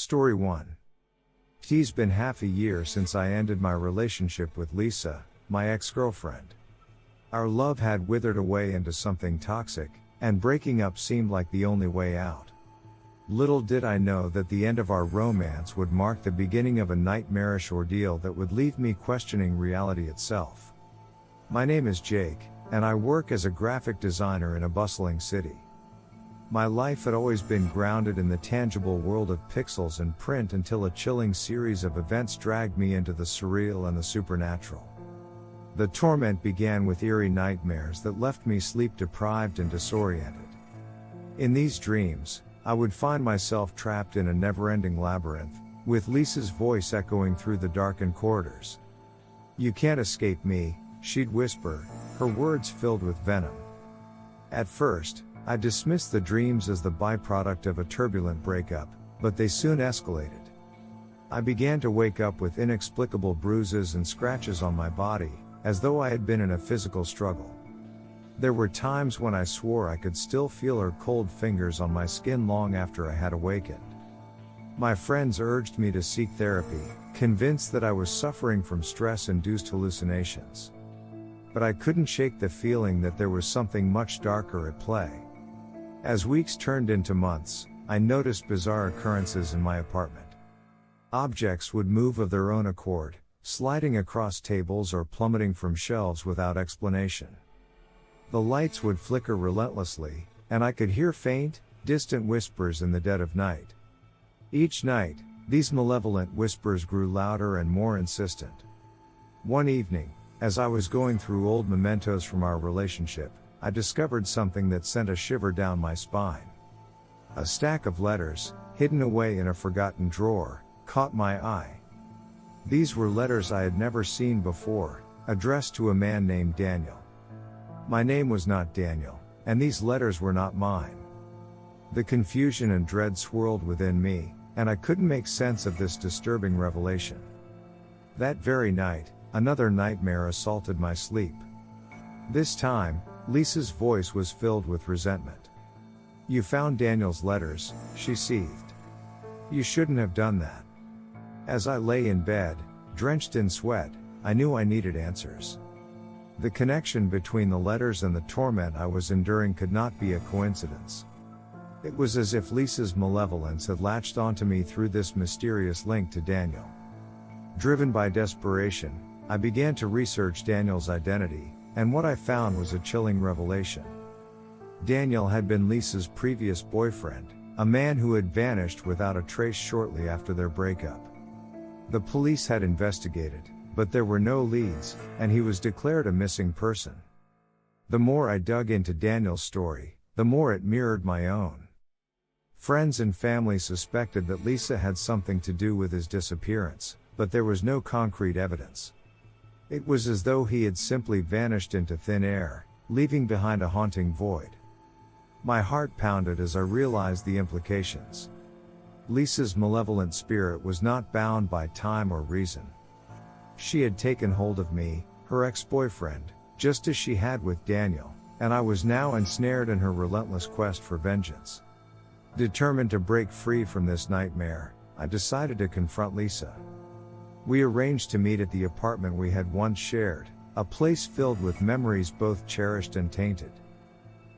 Story 1. It's been half a year since I ended my relationship with Lisa, my ex-girlfriend. Our love had withered away into something toxic, and breaking up seemed like the only way out. Little did I know that the end of our romance would mark the beginning of a nightmarish ordeal that would leave me questioning reality itself. My name is Jake, and I work as a graphic designer in a bustling city. My life had always been grounded in the tangible world of pixels and print until a chilling series of events dragged me into the surreal and the supernatural. The torment began with eerie nightmares that left me sleep-deprived and disoriented. In these dreams, I would find myself trapped in a never-ending labyrinth, with Lisa's voice echoing through the darkened corridors. "You can't escape me," she'd whisper, her words filled with venom. At first, I dismissed the dreams as the byproduct of a turbulent breakup, but they soon escalated. I began to wake up with inexplicable bruises and scratches on my body, as though I had been in a physical struggle. There were times when I swore I could still feel her cold fingers on my skin long after I had awakened. My friends urged me to seek therapy, convinced that I was suffering from stress-induced hallucinations. But I couldn't shake the feeling that there was something much darker at play. As weeks turned into months, I noticed bizarre occurrences in my apartment. Objects would move of their own accord, sliding across tables or plummeting from shelves without explanation. The lights would flicker relentlessly, and I could hear faint, distant whispers in the dead of night. Each night, these malevolent whispers grew louder and more insistent. One evening, as I was going through old mementos from our relationship, I discovered something that sent a shiver down my spine. A stack of letters, hidden away in a forgotten drawer, caught my eye. These were letters I had never seen before, addressed to a man named Daniel. My name was not Daniel, and these letters were not mine. The confusion and dread swirled within me, and I couldn't make sense of this disturbing revelation. That very night, another nightmare assaulted my sleep. This time, Lisa's voice was filled with resentment. "You found Daniel's letters," she seethed. "You shouldn't have done that." As I lay in bed, drenched in sweat, I knew I needed answers. The connection between the letters and the torment I was enduring could not be a coincidence. It was as if Lisa's malevolence had latched onto me through this mysterious link to Daniel. Driven by desperation, I began to research Daniel's identity, and what I found was a chilling revelation. Daniel had been Lisa's previous boyfriend, a man who had vanished without a trace shortly after their breakup. The police had investigated, but there were no leads, and he was declared a missing person. The more I dug into Daniel's story, the more it mirrored my own. Friends and family suspected that Lisa had something to do with his disappearance, but there was no concrete evidence. It was as though he had simply vanished into thin air, leaving behind a haunting void. My heart pounded as I realized the implications. Lisa's malevolent spirit was not bound by time or reason. She had taken hold of me, her ex-boyfriend, just as she had with Daniel, and I was now ensnared in her relentless quest for vengeance. Determined to break free from this nightmare, I decided to confront Lisa. We arranged to meet at the apartment we had once shared, a place filled with memories both cherished and tainted.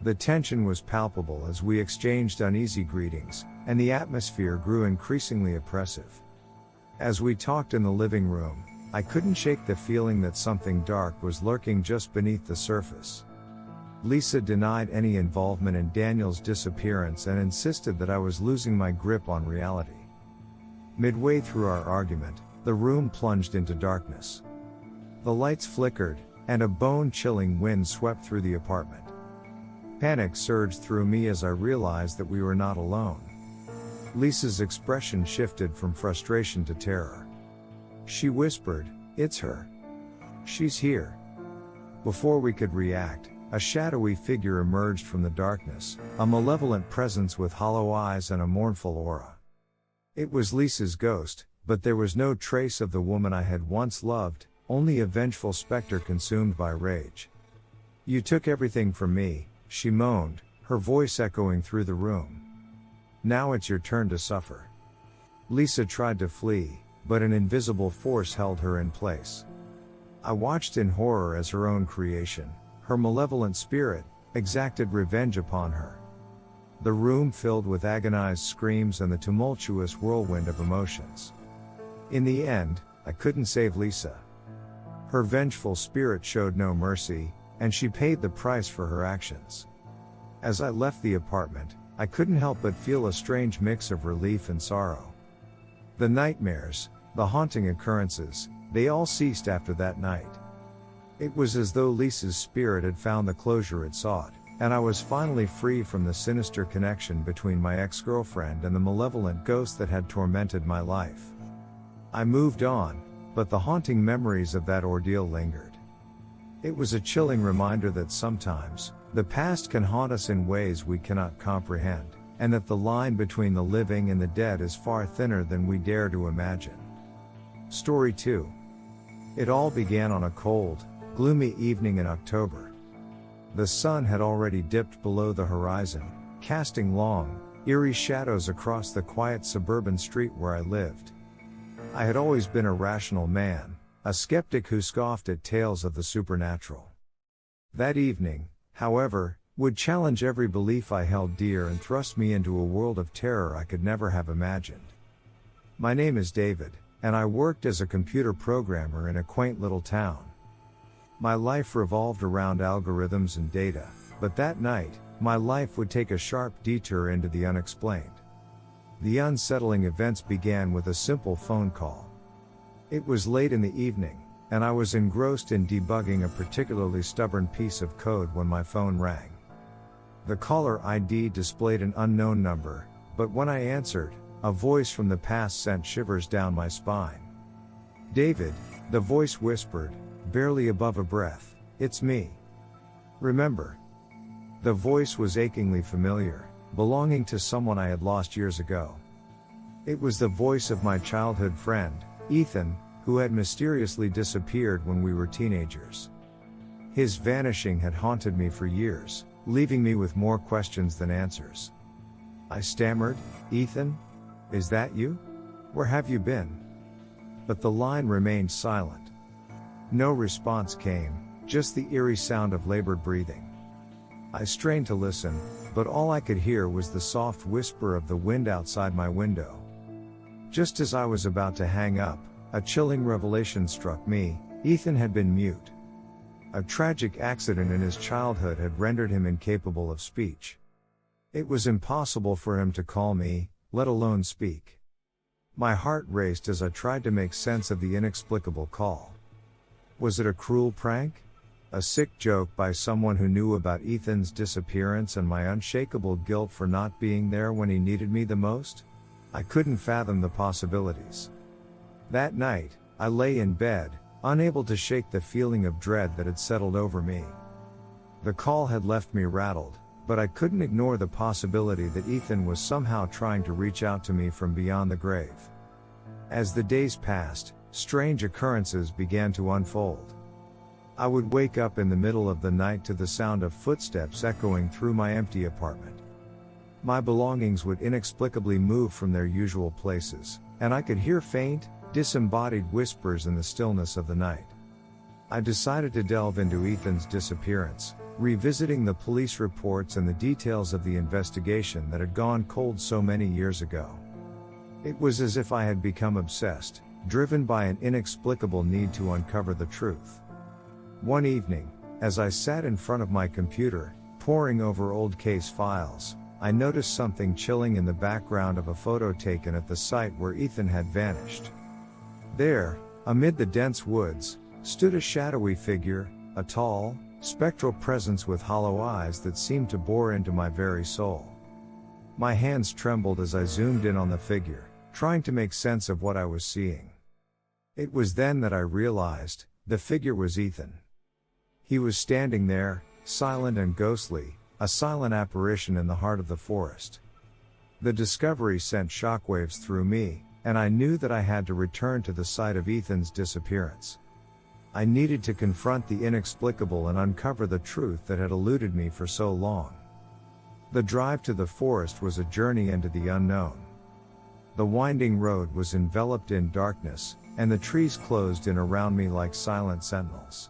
The tension was palpable as we exchanged uneasy greetings, and the atmosphere grew increasingly oppressive. As we talked in the living room, I couldn't shake the feeling that something dark was lurking just beneath the surface. Lisa denied any involvement in Daniel's disappearance and insisted that I was losing my grip on reality. Midway through our argument, the room plunged into darkness. The lights flickered, and a bone-chilling wind swept through the apartment. Panic surged through me as I realized that we were not alone. Lisa's expression shifted from frustration to terror. She whispered, "It's her. She's here." Before we could react, a shadowy figure emerged from the darkness, a malevolent presence with hollow eyes and a mournful aura. It was Lisa's ghost, but there was no trace of the woman I had once loved, only a vengeful specter consumed by rage. "You took everything from me," she moaned, her voice echoing through the room. "Now it's your turn to suffer." Lisa tried to flee, but an invisible force held her in place. I watched in horror as her own creation, her malevolent spirit, exacted revenge upon her. The room filled with agonized screams and the tumultuous whirlwind of emotions. In the end, I couldn't save Lisa. Her vengeful spirit showed no mercy, and she paid the price for her actions. As I left the apartment, I couldn't help but feel a strange mix of relief and sorrow. The nightmares, the haunting occurrences, they all ceased after that night. It was as though Lisa's spirit had found the closure it sought, and I was finally free from the sinister connection between my ex-girlfriend and the malevolent ghost that had tormented my life. I moved on, but the haunting memories of that ordeal lingered. It was a chilling reminder that sometimes, the past can haunt us in ways we cannot comprehend, and that the line between the living and the dead is far thinner than we dare to imagine. Story 2. It all began on a cold, gloomy evening in October. The sun had already dipped below the horizon, casting long, eerie shadows across the quiet suburban street where I lived. I had always been a rational man, a skeptic who scoffed at tales of the supernatural. That evening, however, would challenge every belief I held dear and thrust me into a world of terror I could never have imagined. My name is David, and I worked as a computer programmer in a quaint little town. My life revolved around algorithms and data, but that night, my life would take a sharp detour into the unexplained. The unsettling events began with a simple phone call. It was late in the evening, and I was engrossed in debugging a particularly stubborn piece of code when my phone rang. The caller ID displayed an unknown number, but when I answered, a voice from the past sent shivers down my spine. "David," the voice whispered, barely above a breath, "it's me. Remember?" The voice was achingly familiar, belonging to someone I had lost years ago. It was the voice of my childhood friend, Ethan, who had mysteriously disappeared when we were teenagers. His vanishing had haunted me for years, leaving me with more questions than answers. I stammered, "Ethan? Is that you? Where have you been?" But the line remained silent. No response came, just the eerie sound of labored breathing. I strained to listen, but all I could hear was the soft whisper of the wind outside my window. Just as I was about to hang up, a chilling revelation struck me: Ethan had been mute. A tragic accident in his childhood had rendered him incapable of speech. It was impossible for him to call me, let alone speak. My heart raced as I tried to make sense of the inexplicable call. Was it a cruel prank? A sick joke by someone who knew about Ethan's disappearance and my unshakable guilt for not being there when he needed me the most? I couldn't fathom the possibilities. That night, I lay in bed, unable to shake the feeling of dread that had settled over me. The call had left me rattled, but I couldn't ignore the possibility that Ethan was somehow trying to reach out to me from beyond the grave. As the days passed, strange occurrences began to unfold. I would wake up in the middle of the night to the sound of footsteps echoing through my empty apartment. My belongings would inexplicably move from their usual places, and I could hear faint, disembodied whispers in the stillness of the night. I decided to delve into Ethan's disappearance, revisiting the police reports and the details of the investigation that had gone cold so many years ago. It was as if I had become obsessed, driven by an inexplicable need to uncover the truth. One evening, as I sat in front of my computer, poring over old case files, I noticed something chilling in the background of a photo taken at the site where Ethan had vanished. There, amid the dense woods, stood a shadowy figure, a tall, spectral presence with hollow eyes that seemed to bore into my very soul. My hands trembled as I zoomed in on the figure, trying to make sense of what I was seeing. It was then that I realized, the figure was Ethan. He was standing there, silent and ghostly, a silent apparition in the heart of the forest. The discovery sent shockwaves through me, and I knew that I had to return to the site of Ethan's disappearance. I needed to confront the inexplicable and uncover the truth that had eluded me for so long. The drive to the forest was a journey into the unknown. The winding road was enveloped in darkness, and the trees closed in around me like silent sentinels.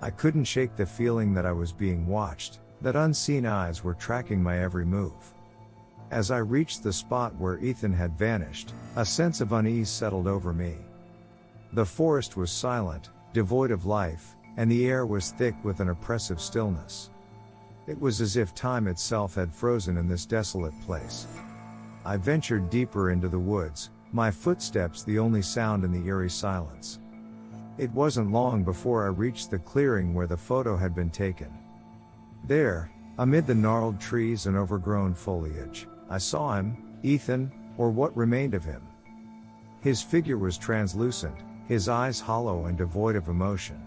I couldn't shake the feeling that I was being watched, that unseen eyes were tracking my every move. As I reached the spot where Ethan had vanished, a sense of unease settled over me. The forest was silent, devoid of life, and the air was thick with an oppressive stillness. It was as if time itself had frozen in this desolate place. I ventured deeper into the woods, my footsteps the only sound in the eerie silence. It wasn't long before I reached the clearing where the photo had been taken. There, amid the gnarled trees and overgrown foliage, I saw him, Ethan, or what remained of him. His figure was translucent, his eyes hollow and devoid of emotion.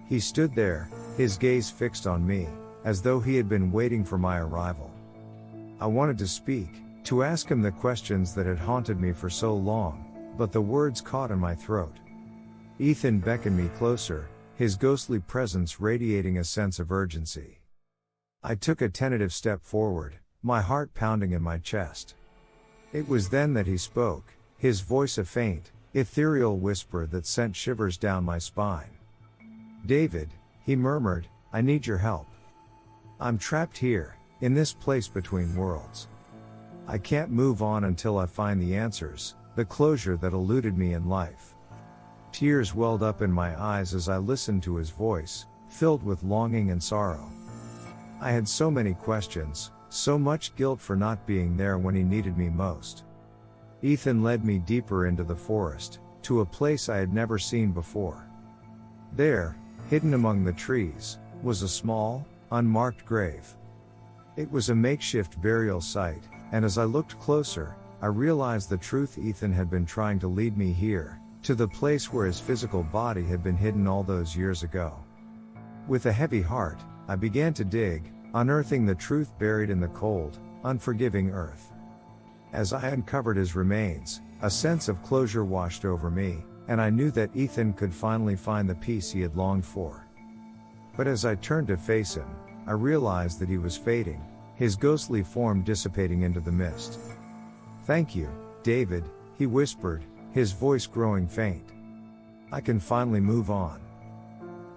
He stood there, his gaze fixed on me, as though he had been waiting for my arrival. I wanted to speak, to ask him the questions that had haunted me for so long, but the words caught in my throat. Ethan beckoned me closer, his ghostly presence radiating a sense of urgency. I took a tentative step forward, my heart pounding in my chest. It was then that he spoke, his voice a faint, ethereal whisper that sent shivers down my spine. "David," he murmured, "I need your help. I'm trapped here, in this place between worlds. I can't move on until I find the answers, the closure that eluded me in life." Tears welled up in my eyes as I listened to his voice, filled with longing and sorrow. I had so many questions, so much guilt for not being there when he needed me most. Ethan led me deeper into the forest, to a place I had never seen before. There, hidden among the trees, was a small, unmarked grave. It was a makeshift burial site, and as I looked closer, I realized the truth. Ethan had been trying to lead me here, to the place where his physical body had been hidden all those years ago. With a heavy heart, I began to dig, unearthing the truth buried in the cold, unforgiving earth. As I uncovered his remains, a sense of closure washed over me, and I knew that Ethan could finally find the peace he had longed for. But as I turned to face him, I realized that he was fading, his ghostly form dissipating into the mist. "Thank you, David," he whispered, his voice growing faint. "I can finally move on."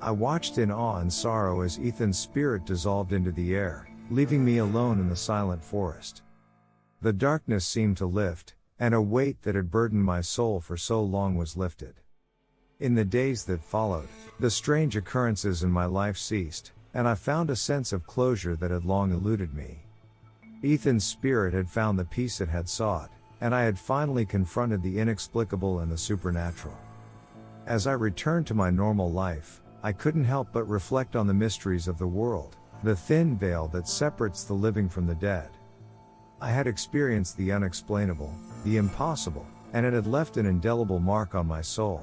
I watched in awe and sorrow as Ethan's spirit dissolved into the air, leaving me alone in the silent forest. The darkness seemed to lift, and a weight that had burdened my soul for so long was lifted. In the days that followed, the strange occurrences in my life ceased, and I found a sense of closure that had long eluded me. Ethan's spirit had found the peace it had sought, and I had finally confronted the inexplicable and the supernatural. As I returned to my normal life, I couldn't help but reflect on the mysteries of the world, the thin veil that separates the living from the dead. I had experienced the unexplainable, the impossible, and it had left an indelible mark on my soul.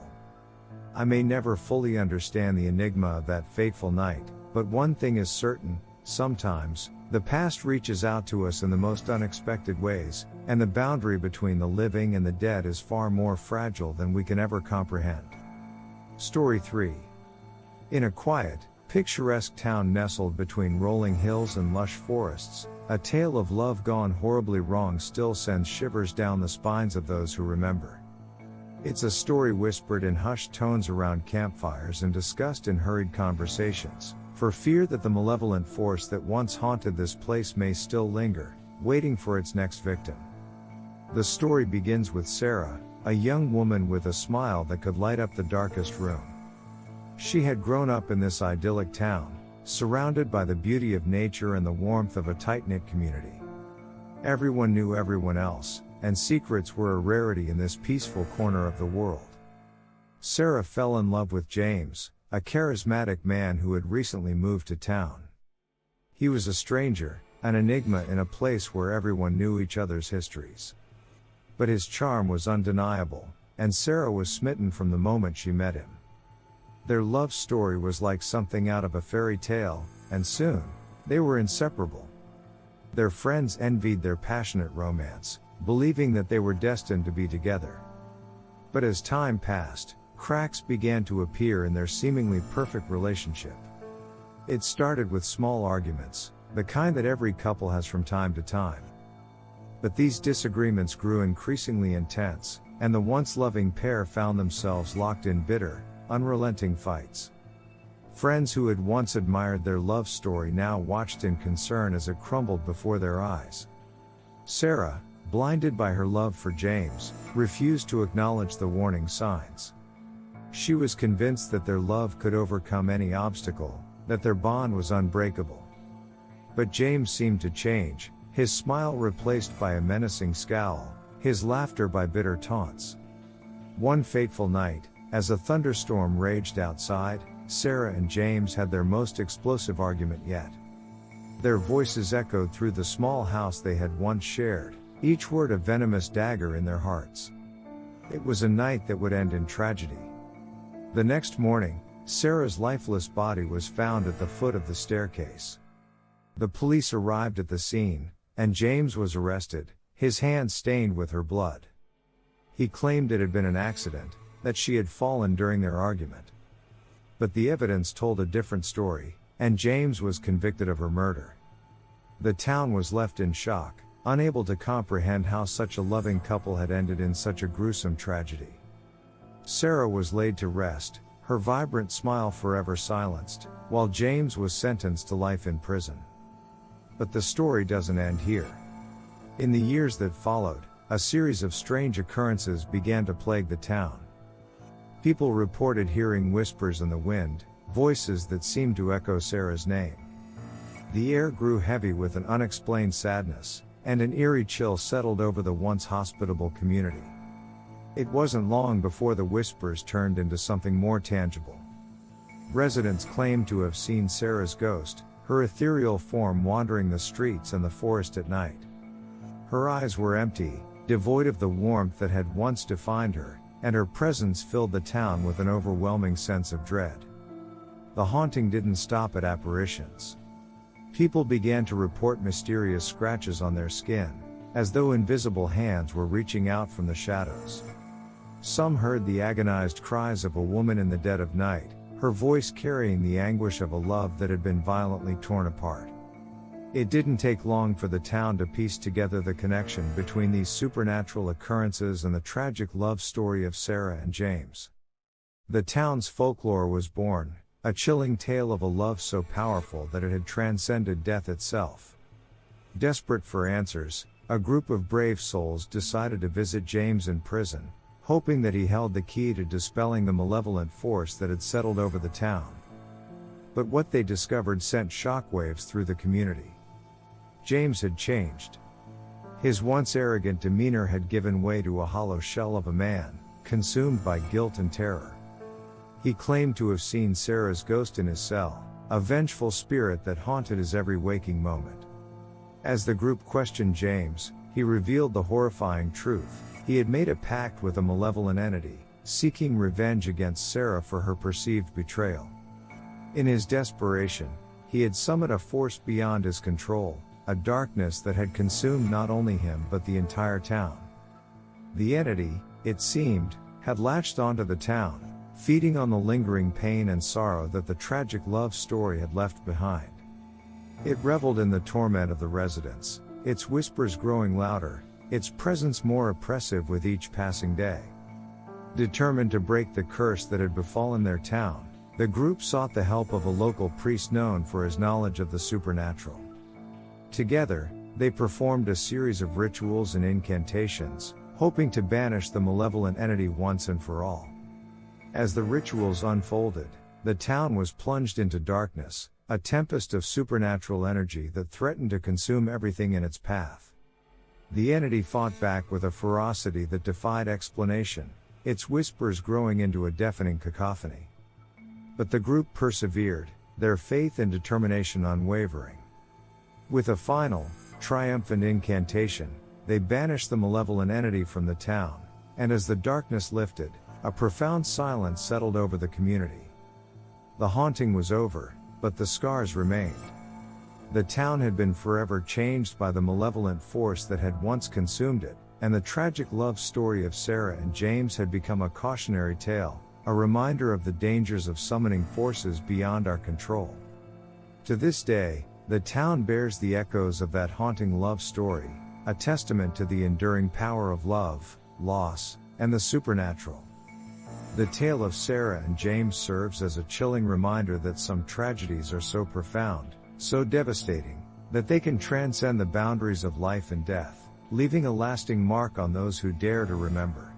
I may never fully understand the enigma of that fateful night, but one thing is certain: sometimes, the past reaches out to us in the most unexpected ways, and the boundary between the living and the dead is far more fragile than we can ever comprehend. Story 3. In a quiet, picturesque town nestled between rolling hills and lush forests, a tale of love gone horribly wrong still sends shivers down the spines of those who remember. It's a story whispered in hushed tones around campfires and discussed in hurried conversations, for fear that the malevolent force that once haunted this place may still linger, waiting for its next victim. The story begins with Sarah, a young woman with a smile that could light up the darkest room. She had grown up in this idyllic town, surrounded by the beauty of nature and the warmth of a tight-knit community. Everyone knew everyone else, and secrets were a rarity in this peaceful corner of the world. Sarah fell in love with James, a charismatic man who had recently moved to town. He was a stranger, an enigma in a place where everyone knew each other's histories. But his charm was undeniable, and Sarah was smitten from the moment she met him. Their love story was like something out of a fairy tale, and soon, they were inseparable. Their friends envied their passionate romance, believing that they were destined to be together. But as time passed, cracks began to appear in their seemingly perfect relationship. It started with small arguments, the kind that every couple has from time to time. But these disagreements grew increasingly intense, and the once loving pair found themselves locked in bitter, unrelenting fights. Friends who had once admired their love story now watched in concern as it crumbled before their eyes. Sarah, blinded by her love for James, refused to acknowledge the warning signs. She was convinced that their love could overcome any obstacle, that their bond was unbreakable. But James seemed to change, his smile replaced by a menacing scowl, his laughter by bitter taunts. One fateful night, as a thunderstorm raged outside, Sarah and James had their most explosive argument yet. Their voices echoed through the small house they had once shared, each word a venomous dagger in their hearts. It was a night that would end in tragedy. The next morning, Sarah's lifeless body was found at the foot of the staircase. The police arrived at the scene, and James was arrested, his hands stained with her blood. He claimed it had been an accident, that she had fallen during their argument. But the evidence told a different story, and James was convicted of her murder. The town was left in shock, unable to comprehend how such a loving couple had ended in such a gruesome tragedy. Sarah was laid to rest, her vibrant smile forever silenced, while James was sentenced to life in prison. But the story doesn't end here. In the years that followed, a series of strange occurrences began to plague the town. People reported hearing whispers in the wind, voices that seemed to echo Sarah's name. The air grew heavy with an unexplained sadness, and an eerie chill settled over the once hospitable community. It wasn't long before the whispers turned into something more tangible. Residents claimed to have seen Sarah's ghost, her ethereal form wandering the streets and the forest at night. Her eyes were empty, devoid of the warmth that had once defined her, and her presence filled the town with an overwhelming sense of dread. The haunting didn't stop at apparitions. People began to report mysterious scratches on their skin, as though invisible hands were reaching out from the shadows. Some heard the agonized cries of a woman in the dead of night, her voice carrying the anguish of a love that had been violently torn apart. It didn't take long for the town to piece together the connection between these supernatural occurrences and the tragic love story of Sarah and James. The town's folklore was born, a chilling tale of a love so powerful that it had transcended death itself. Desperate for answers, a group of brave souls decided to visit James in prison, hoping that he held the key to dispelling the malevolent force that had settled over the town. But what they discovered sent shockwaves through the community. James had changed. His once arrogant demeanor had given way to a hollow shell of a man, consumed by guilt and terror. He claimed to have seen Sarah's ghost in his cell, a vengeful spirit that haunted his every waking moment. As the group questioned James, he revealed the horrifying truth. He had made a pact with a malevolent entity, seeking revenge against Sarah for her perceived betrayal. In his desperation, he had summoned a force beyond his control, a darkness that had consumed not only him but the entire town. The entity, it seemed, had latched onto the town, feeding on the lingering pain and sorrow that the tragic love story had left behind. It reveled in the torment of the residents, its whispers growing louder, its presence more oppressive with each passing day. Determined to break the curse that had befallen their town, the group sought the help of a local priest known for his knowledge of the supernatural. Together, they performed a series of rituals and incantations, hoping to banish the malevolent entity once and for all. As the rituals unfolded, the town was plunged into darkness, a tempest of supernatural energy that threatened to consume everything in its path. The entity fought back with a ferocity that defied explanation, its whispers growing into a deafening cacophony. But the group persevered, their faith and determination unwavering. With a final, triumphant incantation, they banished the malevolent entity from the town, and as the darkness lifted, a profound silence settled over the community. The haunting was over, but the scars remained. The town had been forever changed by the malevolent force that had once consumed it, and the tragic love story of Sarah and James had become a cautionary tale, a reminder of the dangers of summoning forces beyond our control. To this day, the town bears the echoes of that haunting love story, a testament to the enduring power of love, loss, and the supernatural. The tale of Sarah and James serves as a chilling reminder that some tragedies are so profound, so devastating, that they can transcend the boundaries of life and death, leaving a lasting mark on those who dare to remember.